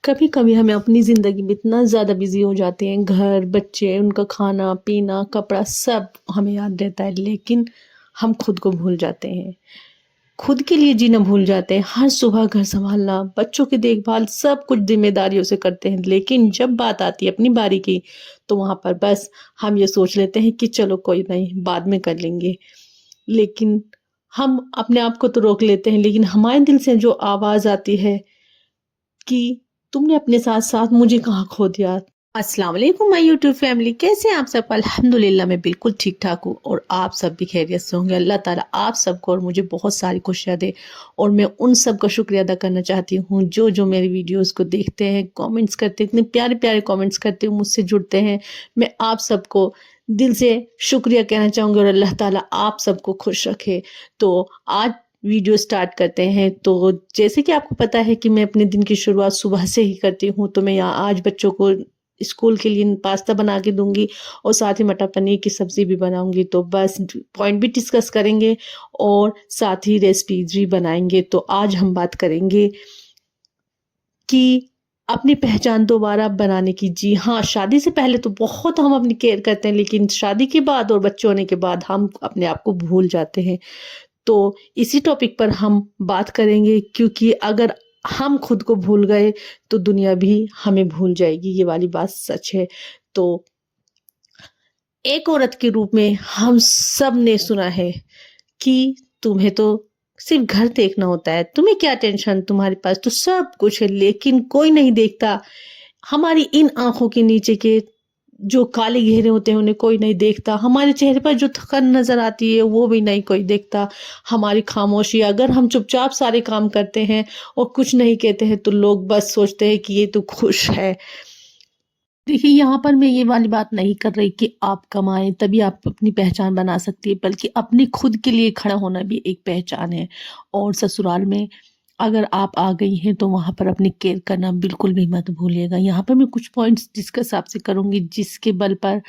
कभी कभी हमें अपनी ज़िंदगी में इतना ज़्यादा बिजी हो जाते हैं, घर बच्चे उनका खाना पीना कपड़ा सब हमें याद रहता है, लेकिन हम खुद को भूल जाते हैं। खुद के लिए जीना भूल जाते हैं। हर सुबह घर संभालना, बच्चों की देखभाल सब कुछ जिम्मेदारियों से करते हैं, लेकिन जब बात आती है अपनी बारी की तो वहां पर बस हम ये सोच लेते हैं कि चलो कोई नहीं, बाद में कर लेंगे। लेकिन हम अपने आप को तो रोक लेते हैं, लेकिन हमारे दिल से जो आवाज़ आती है कि तुमने अपने साथ-साथ मुझे कहाँ खो दिया। अस्सलाम वालेकुम माय यूट्यूब फैमिली, कैसे हैं आप सब? अल्हम्दुलिल्लाह मैं बिल्कुल ठीक-ठाक हूँ और आप सब भी खैरियत से होंगे। अल्लाह ताला आप सबको और मुझे बहुत सारी खुशियाँ दे और मैं उन सब का शुक्रिया अदा करना चाहती हूँ जो मेरी वीडियोज़ को देखते हैं, कमेंट्स करते हैं, इतने प्यारे-प्यारे कमेंट्स करते हैं, मुझसे जुड़ते हैं। मैं आप सबको दिल से शुक्रिया कहना चाहूँगी और अल्लाह ताला आप सबको खुश रखे। तो आज वीडियो स्टार्ट करते हैं। तो जैसे कि आपको पता है कि मैं अपने दिन की शुरुआत सुबह से ही करती हूँ, तो मैं यहाँ आज बच्चों को स्कूल के लिए पास्ता बना के दूंगी और साथ ही मटर पनीर की सब्जी भी बनाऊंगी। तो बस पॉइंट भी डिस्कस करेंगे और साथ ही रेसिपीज भी बनाएंगे। तो आज हम बात करेंगे कि अपनी पहचान दोबारा बनाने की। जी हाँ, शादी से पहले तो बहुत हम अपनी केयर करते हैं, लेकिन शादी के बाद और बच्चे होने के बाद हम अपने आप को भूल जाते हैं। तो इसी टॉपिक पर हम बात करेंगे, क्योंकि अगर हम खुद को भूल गए तो दुनिया भी हमें भूल जाएगी, ये वाली बात सच है। तो एक औरत के रूप में हम सब ने सुना है कि तुम्हें तो सिर्फ घर देखना होता है, तुम्हें क्या टेंशन, तुम्हारे पास तो सब कुछ है। लेकिन कोई नहीं देखता हमारी इन आंखों के नीचे के जो काले घेरे होते हैं, उन्हें कोई नहीं देखता। हमारे चेहरे पर जो थकन नजर आती है वो भी नहीं कोई देखता। हमारी खामोशी, अगर हम चुपचाप सारे काम करते हैं और कुछ नहीं कहते हैं तो लोग बस सोचते हैं कि ये तो खुश है। देखिए, यहाँ पर मैं ये वाली बात नहीं कर रही कि आप कमाएं तभी आप अपनी पहचान बना सकती है, बल्कि अपनी खुद के लिए खड़ा होना भी एक पहचान है। और ससुराल में अगर आप आ गई हैं तो वहाँ पर अपनी केयर करना बिल्कुल भी मत भूलिएगा। यहाँ पर मैं कुछ पॉइंट्स डिस्कस आपसे करूँगी, जिसके बल पर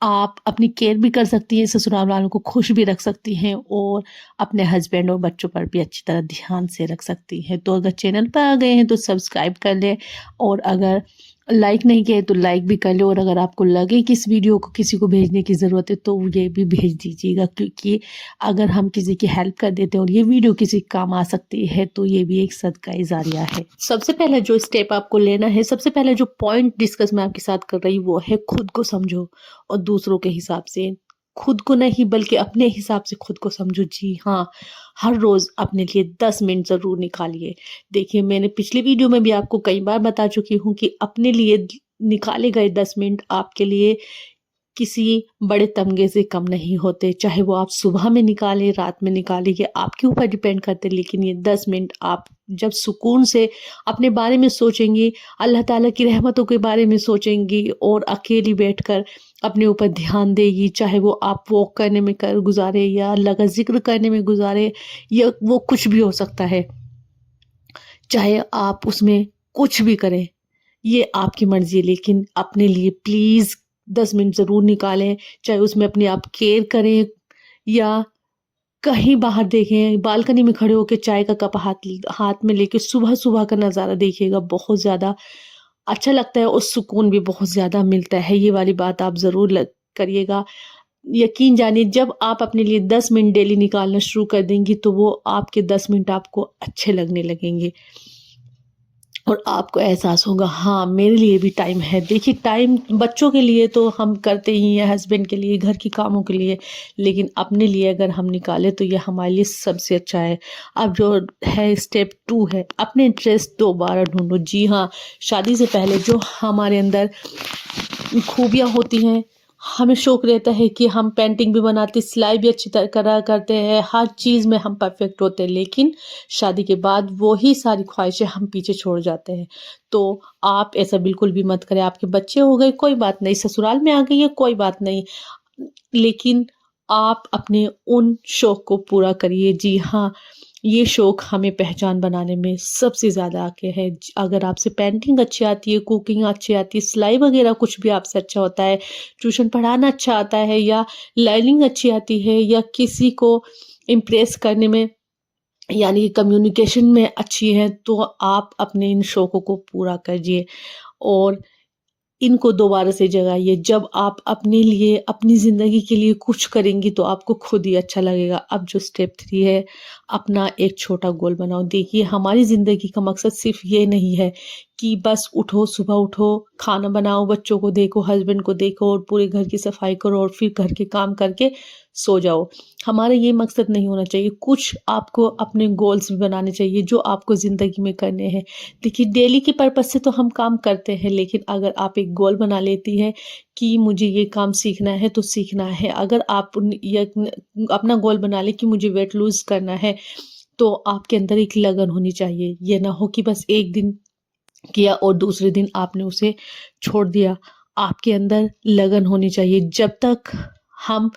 आप अपनी केयर भी कर सकती हैं, ससुराल वालों को खुश भी रख सकती हैं और अपने हस्बैंड और बच्चों पर भी अच्छी तरह ध्यान से रख सकती हैं। तो अगर चैनल पर आ गए हैं तो सब्सक्राइब कर लें और अगर लाइक नहीं किया है तो लाइक भी कर लो। और अगर आपको लगे कि इस वीडियो को किसी को भेजने की ज़रूरत है तो ये भी भेज दीजिएगा, क्योंकि अगर हम किसी की हेल्प कर देते हैं और ये वीडियो किसी काम आ सकती है तो ये भी एक सदका जारिया है। सबसे पहले जो स्टेप आपको लेना है, सबसे पहले जो पॉइंट डिस्कस मैं आपके साथ कर रही हूँ वो है खुद को समझो और दूसरों के हिसाब से खुद को नहीं बल्कि अपने हिसाब से खुद को समझो। जी हाँ, हर रोज अपने लिए 10 मिनट जरूर निकालिए। देखिए, मैंने पिछली वीडियो में भी आपको कई बार बता चुकी हूँ कि अपने लिए निकाले गए 10 मिनट आपके लिए किसी बड़े तमगे से कम नहीं होते। चाहे वो आप सुबह में निकालें, रात में निकालें, ये आपके ऊपर डिपेंड करते हैं। लेकिन ये 10 मिनट आप जब सुकून से अपने बारे में सोचेंगी, अल्लाह ताला की रहमतों के बारे में सोचेंगी और अकेली बैठकर अपने ऊपर ध्यान देगी, चाहे वो आप वॉक करने में कर गुजारे या अल्लाह का जिक्र करने में गुजारे, या वो कुछ भी हो सकता है। चाहे आप उसमें कुछ भी करें, ये आपकी मर्जी है, लेकिन अपने लिए प्लीज 10 मिनट जरूर निकालें। चाहे उसमें अपने आप केयर करें या कहीं बाहर देखें, बालकनी में खड़े होकर चाय का कप हाथ हाथ में लेके सुबह सुबह का नज़ारा देखिएगा, बहुत ज़्यादा अच्छा लगता है और सुकून भी बहुत ज़्यादा मिलता है। ये वाली बात आप ज़रूर करिएगा। यकीन जानिए, जब आप अपने लिए 10 मिनट डेली निकालना शुरू कर देंगी तो वो आपके 10 मिनट आपको अच्छे लगने लगेंगे और आपको एहसास होगा हाँ, मेरे लिए भी टाइम है। देखिए, टाइम बच्चों के लिए तो हम करते ही हैं, हस्बैंड के लिए, घर के कामों के लिए, लेकिन अपने लिए अगर हम निकालें तो ये हमारे लिए सबसे अच्छा है। अब जो है स्टेप 2 है, अपने इंटरेस्ट दोबारा ढूंढो। जी हाँ, शादी से पहले जो हमारे अंदर खूबियाँ होती हैं, हमें शौक रहता है कि हम पेंटिंग भी बनाते, सिलाई भी अच्छी तरह करा करते हैं, हर चीज़ में हम परफेक्ट होते हैं, लेकिन शादी के बाद वो ही सारी ख्वाहिशें हम पीछे छोड़ जाते हैं। तो आप ऐसा बिल्कुल भी मत करें। आपके बच्चे हो गए कोई बात नहीं, ससुराल में आ गई है कोई बात नहीं, लेकिन आप अपने उन शौक को पूरा करिए। जी हाँ, ये शौक हमें पहचान बनाने में सबसे ज़्यादा आगे है। अगर आपसे पेंटिंग अच्छी आती है, कुकिंग अच्छी आती है, सिलाई वगैरह कुछ भी आपसे अच्छा होता है, ट्यूशन पढ़ाना अच्छा आता है, या लर्निंग अच्छी आती है, या किसी को इम्प्रेस करने में यानी कि कम्युनिकेशन में अच्छी हैं, तो आप अपने इन शौकों को पूरा करिए और इनको दोबारा से जगाइए। जब आप अपने लिए, अपनी ज़िंदगी के लिए कुछ करेंगी तो आपको खुद ही अच्छा लगेगा। अब जो स्टेप 3 है, अपना एक छोटा गोल बनाओ। देखिए, हमारी ज़िंदगी का मकसद सिर्फ़ ये नहीं है कि बस उठो, सुबह उठो, खाना बनाओ, बच्चों को देखो, हस्बैंड को देखो और पूरे घर की सफाई करो और फिर घर के काम करके सो जाओ। हमारा ये मकसद नहीं होना चाहिए। कुछ आपको अपने गोल्स भी बनाने चाहिए जो आपको ज़िंदगी में करने हैं। देखिए, डेली के पर्पज़ से तो हम काम करते हैं, लेकिन अगर आप एक गोल बना लेती हैं कि मुझे ये काम सीखना है तो सीखना है। अगर आप अपना गोल बना लें कि मुझे वेट लूज़ करना है, तो आपके अंदर एक लगन होनी चाहिए। ये ना हो कि बस एक दिन किया और दूसरे दिन आपने उसे छोड़ दिया। आपके अंदर लगन होनी चाहिए। जब तक हम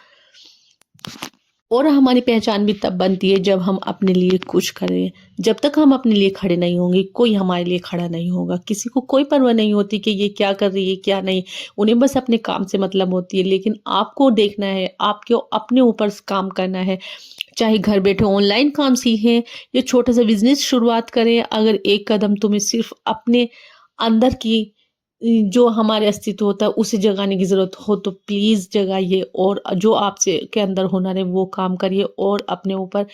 और हमारी पहचान भी तब बनती है जब हम अपने लिए कुछ करें। जब तक हम अपने लिए खड़े नहीं होंगे, कोई हमारे लिए खड़ा नहीं होगा। किसी को कोई परवाह नहीं होती कि ये क्या कर रही है, क्या नहीं। उन्हें बस अपने काम से मतलब होती है। लेकिन आपको देखना है, आपको अपने ऊपर काम करना है। चाहे घर बैठे ऑनलाइन काम सीखें या छोटा सा बिज़नेस शुरुआत करें। अगर एक कदम तुम्हें सिर्फ़ अपने अंदर की जो हमारे अस्तित्व होता है उसे जगाने की ज़रूरत हो तो प्लीज़ जगाइए और जो आपसे के अंदर हुनर है वो काम करिए और अपने ऊपर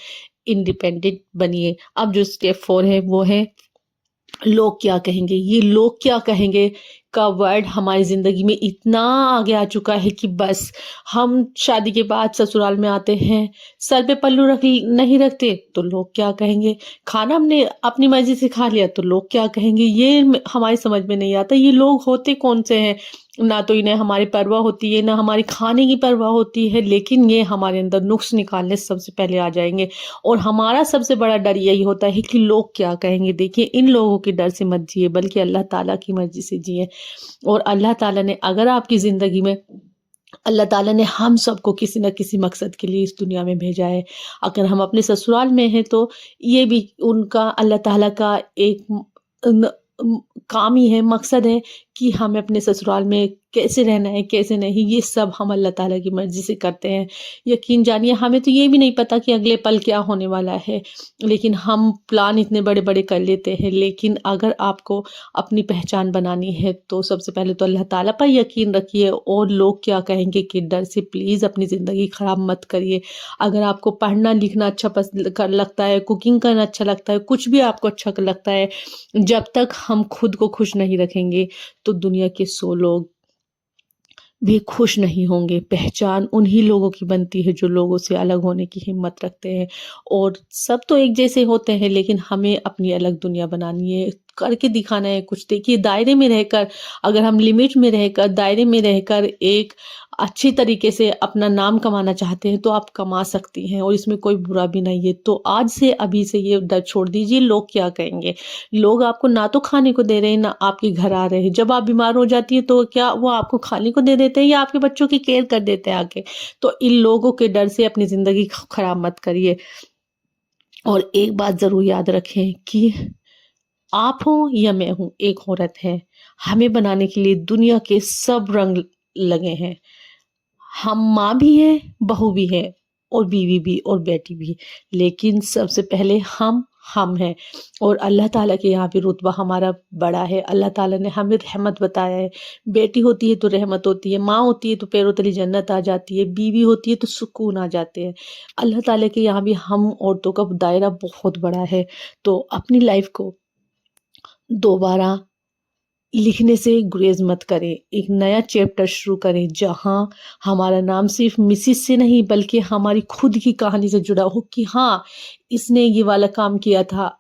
इंडिपेंडेंट बनिए। अब जो स्टेप 4 है वो है लोग क्या कहेंगे? ये लोग क्या कहेंगे का वर्ड हमारी ज़िंदगी में इतना आगे आ चुका है कि बस हम शादी के बाद ससुराल में आते हैं, सर पे पल्लू नहीं रखते तो लोग क्या कहेंगे? खाना हमने अपनी मर्ज़ी से खा लिया तो लोग क्या कहेंगे? ये हमारी समझ में नहीं आता। ये लोग होते कौन से हैं? ना तो इन्हें हमारी परवाह होती है, ना हमारी खाने की परवाह होती है, लेकिन ये हमारे अंदर नुक्स निकालने सबसे पहले आ जाएँगे। और हमारा सबसे बड़ा डर यही होता है कि लोग क्या कहेंगे। देखिए, इन लोगों के डर से मत जिए बल्कि अल्लाह ताला की मर्ज़ी से जिएँ। और अल्लाह ताला ने अगर आपकी ज़िंदगी में अल्लाह ताला ने हम सबको किसी न किसी मकसद के लिए इस दुनिया में भेजा है। अगर हम अपने ससुराल में हैं तो ये भी उनका अल्लाह ताला का एक न काम ही है, मकसद है कि हमें अपने ससुराल में कैसे रहना है, कैसे नहीं, ये सब हम अल्लाह ताला की मर्ज़ी से करते हैं। यकीन जानिए हमें तो ये भी नहीं पता कि अगले पल क्या होने वाला है, लेकिन हम प्लान इतने बड़े-बड़े कर लेते हैं। लेकिन अगर आपको अपनी पहचान बनानी है तो सबसे पहले तो अल्लाह ताला पर यकीन रखिए और लोग क्या कहेंगे के डर से प्लीज़ अपनी ज़िंदगी ख़राब मत करिए। अगर आपको पढ़ना लिखना अच्छा लगता है, कुकिंग करना अच्छा लगता है, कुछ भी आपको अच्छा लगता है, जब तक हम खुद को खुश नहीं रखेंगे तो दुनिया के 100 लोग भी खुश नहीं होंगे। पहचान उन्हीं लोगों की बनती है जो लोगों से अलग होने की हिम्मत रखते हैं और सब तो एक जैसे होते हैं, लेकिन हमें अपनी अलग दुनिया बनानी है, करके दिखाना है कुछ। देखिए, दायरे में रहकर, अगर हम लिमिट में रहकर, दायरे में रहकर एक अच्छी तरीके से अपना नाम कमाना चाहते हैं तो आप कमा सकती हैं और इसमें कोई बुरा भी नहीं है। तो आज से, अभी से ये डर छोड़ दीजिए लोग क्या कहेंगे। लोग आपको ना तो खाने को दे रहे हैं, ना आपके घर आ रहे हैं। जब आप बीमार हो जाती है तो क्या वो आपको खाने को दे देते हैं या आपके बच्चों की केयर कर देते हैं आके? तो इन लोगों के डर से अपनी ज़िंदगी खराब मत करिए। और एक बात ज़रूर याद रखें कि आप हो या मैं हूँ, एक औरत है। हमें बनाने के लिए दुनिया के सब रंग लगे हैं। हम माँ भी हैं, बहू भी हैं और बीवी भी और बेटी भी। लेकिन सबसे पहले हम हैं और अल्लाह ताला के यहाँ पे रुतबा हमारा बड़ा है। अल्लाह ताला ने हमें रहमत बताया है। बेटी होती है तो रहमत होती है, माँ होती है तो पैरों तले जन्नत आ जाती है, बीवी होती है तो सुकून आ जाते हैं। अल्लाह ताला के यहाँ भी हम औरतों का दायरा बहुत बड़ा है। तो अपनी लाइफ़ को दोबारा लिखने से गुरेज़ मत करें। एक नया चैप्टर शुरू करें जहाँ हमारा नाम सिर्फ़ मिसेज़ से नहीं बल्कि हमारी खुद की कहानी से जुड़ा हो कि हाँ, इसने ये वाला काम किया था।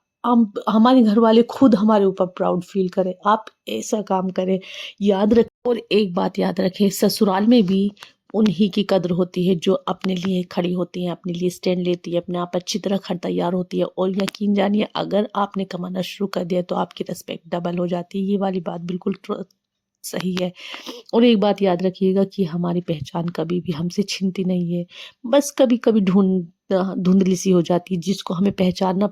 हमारे घरवाले खुद हमारे ऊपर प्राउड फ़ील करें। आप ऐसा काम करें। याद रख और एक बात याद रखें, ससुराल में भी उन्हीं की कद्र होती है जो अपने लिए खड़ी होती हैं, अपने लिए स्टैंड लेती है, अपने आप अच्छी तरह तैयार होती है। और यकीन जानिए अगर आपने कमाना शुरू कर दिया तो आपकी रिस्पेक्ट डबल हो जाती है। ये वाली बात बिल्कुल सही है। और एक बात याद रखिएगा कि हमारी पहचान कभी भी हमसे छिनती नहीं है। बस कभी-कभी ढूँढ धुंधली सी हो जाती है, जिसको हमें पहचानना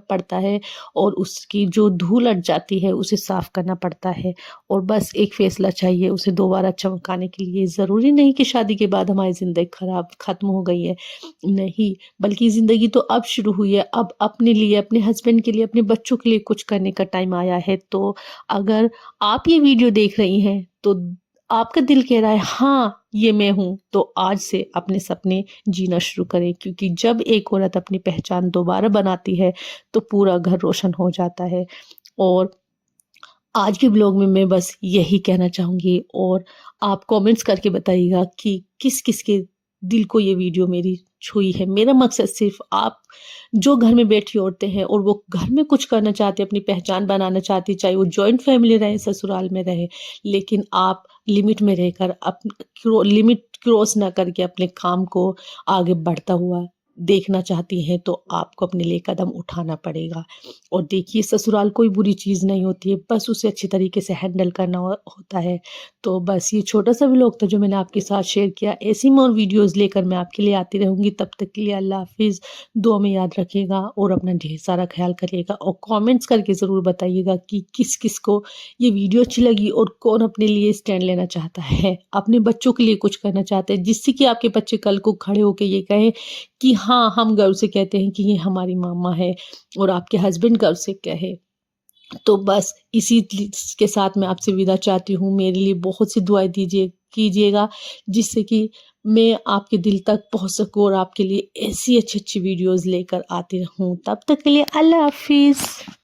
पड़ता है और उसकी जो धूल अट जाती है उसे साफ करना पड़ता है। और बस एक फैसला चाहिए उसे दोबारा चमकाने के लिए। ज़रूरी नहीं कि शादी के बाद हमारी ज़िंदगी खराब ख़त्म हो गई है, नहीं, बल्कि ज़िंदगी तो अब शुरू हुई है। अब अपने लिए, अपने हस्बैंड के लिए, अपने बच्चों के लिए कुछ करने का टाइम आया है। तो अगर आप ये वीडियो देख रही हैं तो आपका दिल कह रहा है हाँ, ये मैं हूँ, तो आज से अपने सपने जीना शुरू करें, क्योंकि जब एक औरत अपनी पहचान दोबारा बनाती है तो पूरा घर रोशन हो जाता है। और आज के ब्लॉग में मैं बस यही कहना चाहूँगी, और आप कमेंट्स करके बताइएगा कि किस-किस के दिल को ये वीडियो मेरी छुई है। मेरा मकसद सिर्फ़ आप जो घर में बैठी औरतें हैं और वो घर में कुछ करना चाहती हैं, अपनी पहचान बनाना चाहती हैं, चाहे वो जॉइंट फैमिली रहे, ससुराल में रहे, लेकिन आप लिमिट में रहकर लिमिट क्रॉस ना करके अपने काम को आगे बढ़ता हुआ देखना चाहती हैं, तो आपको अपने लिए कदम उठाना पड़ेगा। और देखिए, ससुराल कोई बुरी चीज़ नहीं होती है, बस उसे अच्छी तरीके से हैंडल करना होता है। तो बस ये छोटा-सा व्लॉग था जो मैंने आपके साथ शेयर किया। ऐसी ही और वीडियोज़ लेकर मैं आपके लिए आती रहूँगी। तब तक के लिए अल्लाह हाफ़िज़। दुआ में याद रखिएगा और अपना ढेर सारा ख़्याल करिएगा, और कमेंट्स करके ज़रूर बताइएगा कि किस-किस को ये वीडियो अच्छी लगी और कौन अपने लिए स्टैंड लेना चाहता है, अपने बच्चों के लिए कुछ करना चाहते हैं, जिससे कि आपके बच्चे कल को खड़े होके ये कहें कि हाँ, हम गर्व से कहते हैं कि ये हमारी मम्मा है, और आपके हस्बैंड गर्व से कहे। तो बस इसी के साथ मैं आपसे विदा चाहती हूँ। मेरे लिए बहुत सी दुआएँ कीजिएगा, जिससे कि मैं आपके दिल तक पहुँच सकूँ और आपके लिए ऐसी अच्छी-अच्छी वीडियोज़ लेकर आती रहूँ। तब तक के लिए अल्लाह हाफ़िज़।